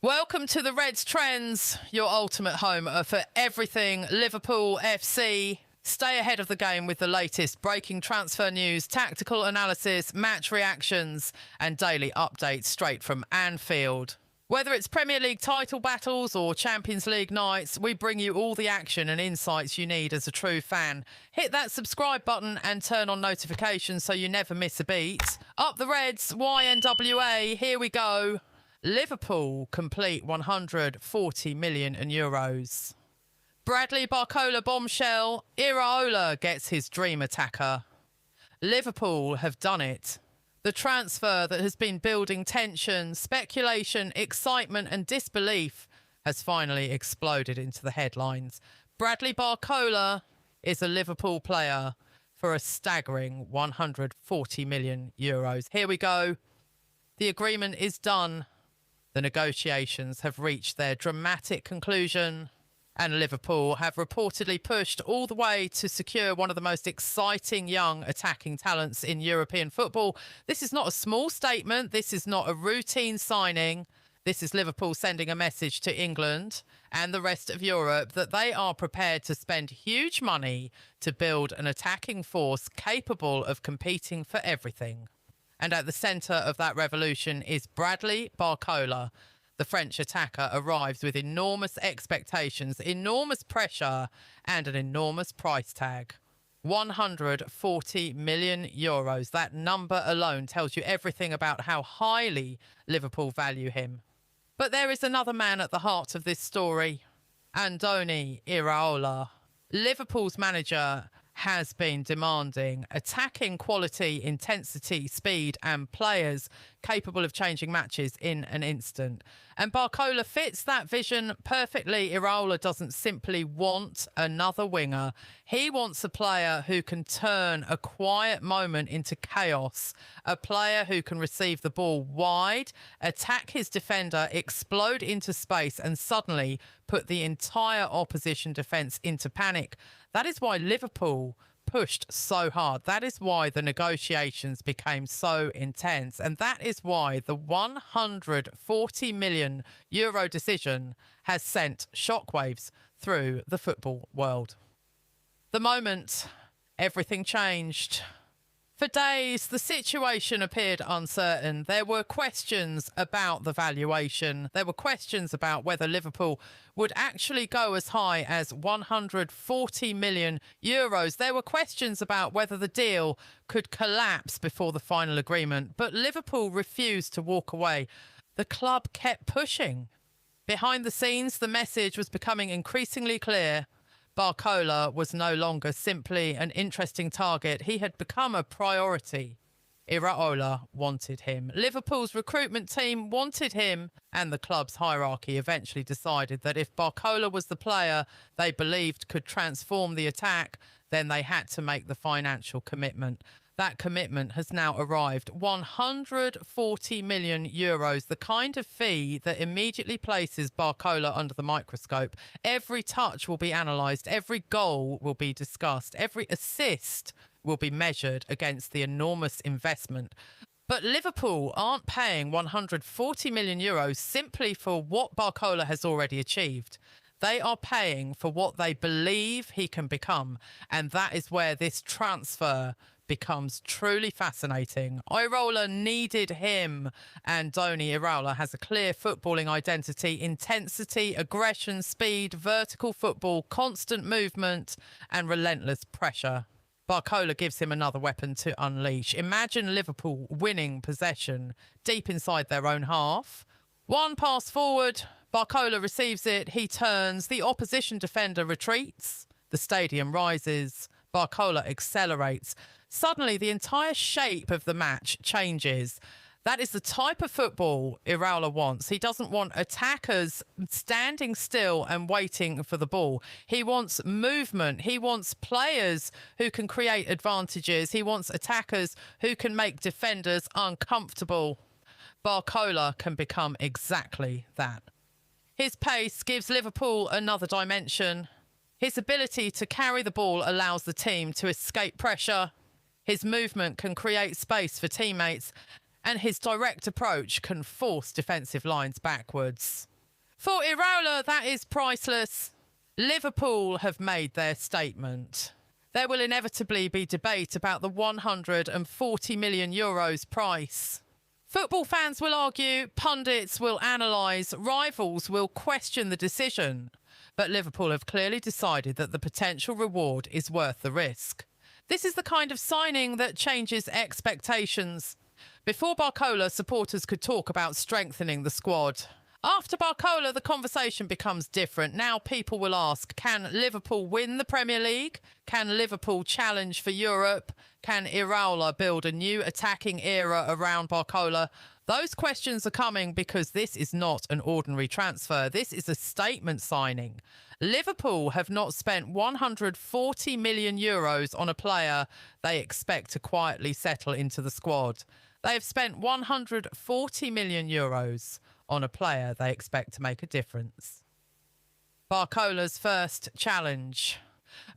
Welcome to the Reds Trends, your ultimate home for everything Liverpool FC. Stay ahead of the game with the latest breaking transfer news, tactical analysis, match reactions and daily updates straight from Anfield. Whether it's Premier League title battles or Champions League nights, we bring you all the action and insights you need as a true fan. Hit that subscribe button and turn on notifications so you never miss a beat. Up the Reds, YNWA, here we go. Liverpool complete 140 million euros. Bradley Barcola bombshell. Iraola gets his dream attacker. Liverpool have done it. The transfer that has been building tension, speculation, excitement and disbelief has finally exploded into the headlines. Bradley Barcola is a Liverpool player for a staggering 140 million euros. Here we go. The agreement is done. The negotiations have reached their dramatic conclusion and Liverpool have reportedly pushed all the way to secure one of the most exciting young attacking talents in European football. This is not a small statement. This is not a routine signing. This is Liverpool sending a message to England and the rest of Europe that they are prepared to spend huge money to build an attacking force capable of competing for everything. And at the centre of that revolution is Bradley Barcola. The French attacker arrives with enormous expectations, enormous pressure and an enormous price tag. 140 million euros. That number alone tells you everything about how highly Liverpool value him. But there is another man at the heart of this story. Andoni Iraola. Liverpool's manager has been demanding attacking quality, intensity, speed and players capable of changing matches in an instant. And Barcola fits that vision perfectly. Iraola doesn't simply want another winger. He wants a player who can turn a quiet moment into chaos, a player who can receive the ball wide, attack his defender, explode into space and suddenly put the entire opposition defence into panic. That is why Liverpool pushed so hard. That is why the negotiations became so intense. And that is why the 140 million euro decision has sent shockwaves through the football world. The moment everything changed. For days, the situation appeared uncertain. There were questions about the valuation. There were questions about whether Liverpool would actually go as high as 140 million euros. There were questions about whether the deal could collapse before the final agreement. But Liverpool refused to walk away. The club kept pushing. Behind the scenes, the message was becoming increasingly clear. Barcola was no longer simply an interesting target. He had become a priority. Iraola wanted him. Liverpool's recruitment team wanted him. And the club's hierarchy eventually decided that if Barcola was the player they believed could transform the attack, then they had to make the financial commitment. That commitment has now arrived. 140 million euros, the kind of fee that immediately places Barcola under the microscope. Every touch will be analysed. Every goal will be discussed. Every assist will be measured against the enormous investment. But Liverpool aren't paying 140 million euros simply for what Barcola has already achieved. They are paying for what they believe he can become. And that is where this transfer becomes truly fascinating. Iraola needed him. And Andoni Iraola has a clear footballing identity, intensity, aggression, speed, vertical football, constant movement and relentless pressure. Barcola gives him another weapon to unleash. Imagine Liverpool winning possession deep inside their own half. One pass forward, Barcola receives it, he turns, the opposition defender retreats, the stadium rises, Barcola accelerates. Suddenly, the entire shape of the match changes. That is the type of football Iraola wants. He doesn't want attackers standing still and waiting for the ball. He wants movement. He wants players who can create advantages. He wants attackers who can make defenders uncomfortable. Barcola can become exactly that. His pace gives Liverpool another dimension. His ability to carry the ball allows the team to escape pressure. His movement can create space for teammates, and his direct approach can force defensive lines backwards. For Iraola, that is priceless. Liverpool have made their statement. There will inevitably be debate about the €140 million price. Football fans will argue, pundits will analyse, rivals will question the decision. But Liverpool have clearly decided that the potential reward is worth the risk. This is the kind of signing that changes expectations. Before Barcola, supporters could talk about strengthening the squad. After Barcola, the conversation becomes different. Now people will ask, can Liverpool win the Premier League? Can Liverpool challenge for Europe? Can Iraola build a new attacking era around Barcola? Those questions are coming because this is not an ordinary transfer. This is a statement signing. Liverpool have not spent €140 million on a player they expect to quietly settle into the squad. They have spent €140 million on a player they expect to make a difference. Barcola's first challenge.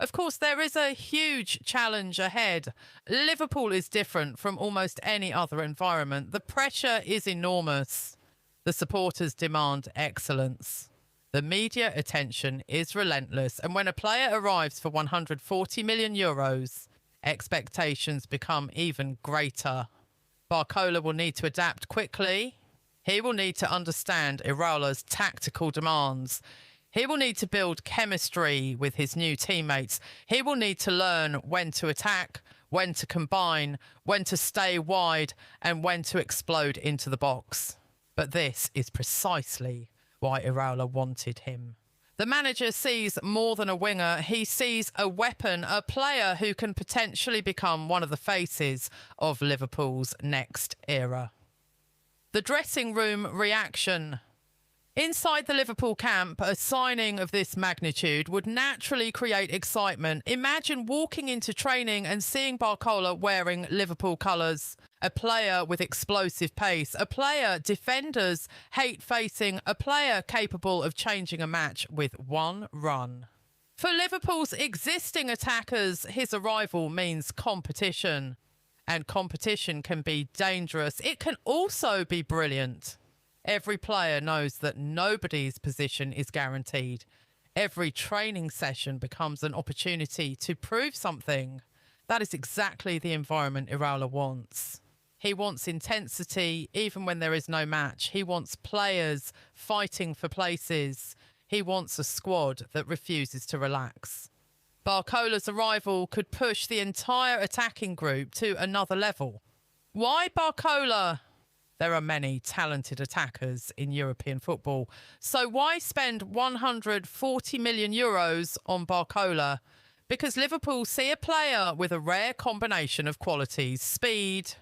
Of course, there is a huge challenge ahead. Liverpool is different from almost any other environment. The pressure is enormous. The supporters demand excellence. The media attention is relentless. And when a player arrives for €140 million, expectations become even greater. Barcola will need to adapt quickly. He will need to understand Iraola's tactical demands. He will need to build chemistry with his new teammates. He will need to learn when to attack, when to combine, when to stay wide, and when to explode into the box. But this is precisely why Iraola wanted him. The manager sees more than a winger. He sees a weapon, a player who can potentially become one of the faces of Liverpool's next era. The dressing room reaction. Inside the Liverpool camp, a signing of this magnitude would naturally create excitement. Imagine walking into training and seeing Barcola wearing Liverpool colours. A player with explosive pace, a player defenders hate facing, a player capable of changing a match with one run. For Liverpool's existing attackers, his arrival means competition. And competition can be dangerous. It can also be brilliant. Every player knows that nobody's position is guaranteed. Every training session becomes an opportunity to prove something. That is exactly the environment Iraola wants. He wants intensity even when there is no match. He wants players fighting for places. He wants a squad that refuses to relax. Barcola's arrival could push the entire attacking group to another level. Why Barcola? There are many talented attackers in European football. So why spend €140 million on Barcola? Because Liverpool see a player with a rare combination of qualities: speed,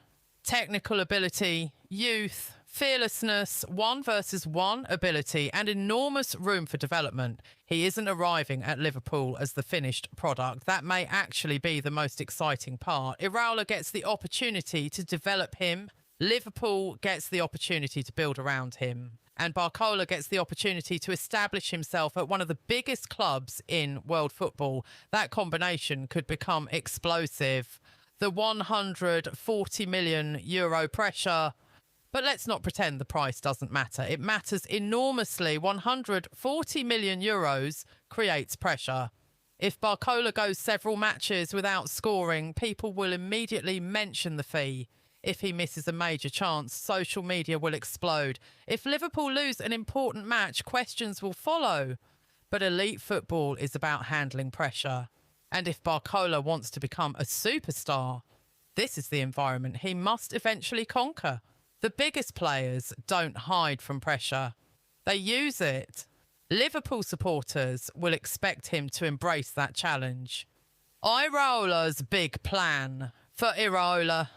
technical ability, youth, fearlessness, 1-versus-1 ability, and enormous room for development. He isn't arriving at Liverpool as the finished product. That may actually be the most exciting part. Iraola gets the opportunity to develop him. Liverpool gets the opportunity to build around him. And Barcola gets the opportunity to establish himself at one of the biggest clubs in world football. That combination could become explosive. The €140 million pressure. But let's not pretend the price doesn't matter. It matters enormously. €140 million creates pressure. If Barcola goes several matches without scoring, people will immediately mention the fee. If he misses a major chance, social media will explode. If Liverpool lose an important match, questions will follow. But elite football is about handling pressure. And if Barcola wants to become a superstar, this is the environment he must eventually conquer. The biggest players don't hide from pressure. They use it. Liverpool supporters will expect him to embrace that challenge. Iraola's big plan. For Iraola,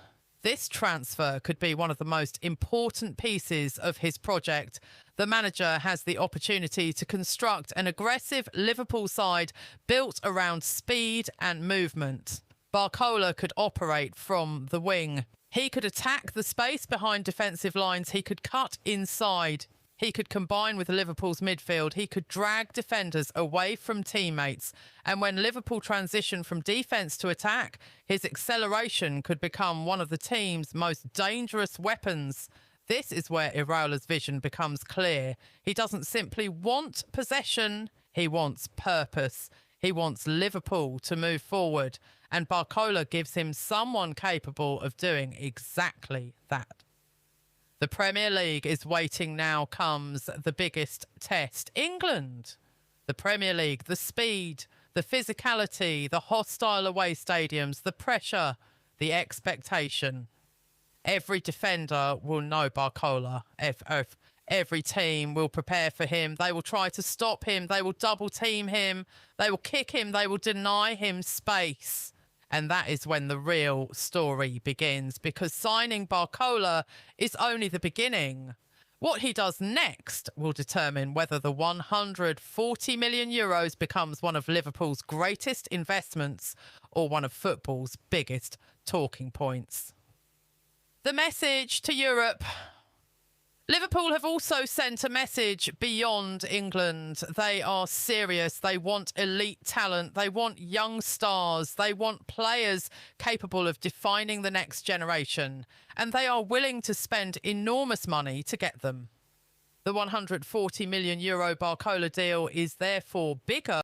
this transfer could be one of the most important pieces of his project. The manager has the opportunity to construct an aggressive Liverpool side built around speed and movement. Barcola could operate from the wing. He could attack the space behind defensive lines. He could cut inside. He could combine with Liverpool's midfield. He could drag defenders away from teammates. And when Liverpool transitioned from defence to attack, his acceleration could become one of the team's most dangerous weapons. This is where Iraola's vision becomes clear. He doesn't simply want possession, he wants purpose. He wants Liverpool to move forward, and Barcola gives him someone capable of doing exactly that. The Premier League is waiting. Now comes the biggest test. England. The Premier League, the speed, the physicality, the hostile away stadiums, the pressure, the expectation. Every defender will know Barcola. Every team will prepare for him. They will try to stop him. They will double team him. They will kick him. They will deny him space. And that is when the real story begins, because signing Barcola is only the beginning. What he does next will determine whether the €140 million becomes one of Liverpool's greatest investments or one of football's biggest talking points. The message to Europe. Liverpool have also sent a message beyond England. They are serious. They want elite talent. They want young stars. They want players capable of defining the next generation. And they are willing to spend enormous money to get them. The €140 million Barcola deal is therefore bigger